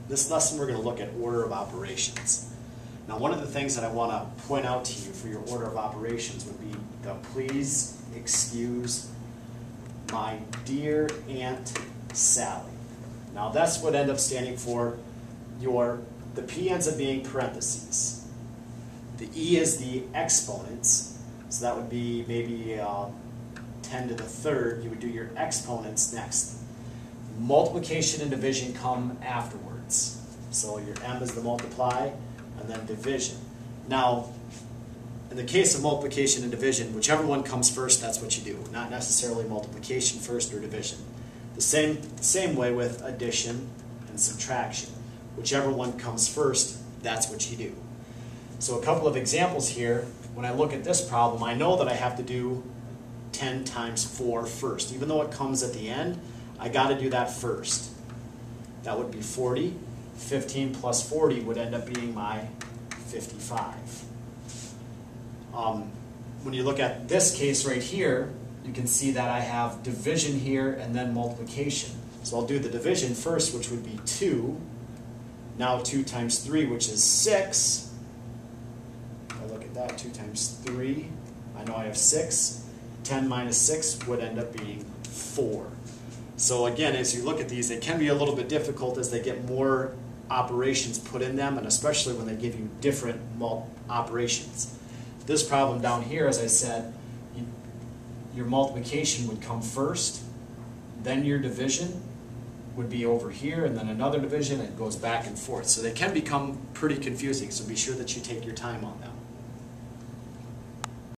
This lesson we're going to look at order of operations. Now one of the things that I want to point out to you for your order of operations would be the please excuse my dear Aunt Sally. Now that's what ends up standing for the P ends up being parentheses. The E is the exponents, so that would be maybe 10 to the third. You would do your exponents next. Multiplication and division come afterwards. So your M is the multiply, and then division. Now, in the case of multiplication and division, whichever one comes first, that's what you do. Not necessarily multiplication first or division. The same way with addition and subtraction. Whichever one comes first, that's what you do. So a couple of examples here. When I look at this problem, I know that I have to do 10 times 4 first. Even though it comes at the end, I got to do that first. That would be 40. 15 plus 40 would end up being my 55. When you look at this case right here, you can see that I have division here and then multiplication. So I'll do the division first, which would be 2. Now 2 times 3, which is 6. I look at that, 2 times 3. I know I have 6. 10 minus 6 would end up being 4. So again, as you look at these, they can be a little bit difficult as they get more operations put in them, and especially when they give you different operations. This problem down here, as I said, your multiplication would come first, then your division would be over here, and then another division, and it goes back and forth. So they can become pretty confusing, so be sure that you take your time on them.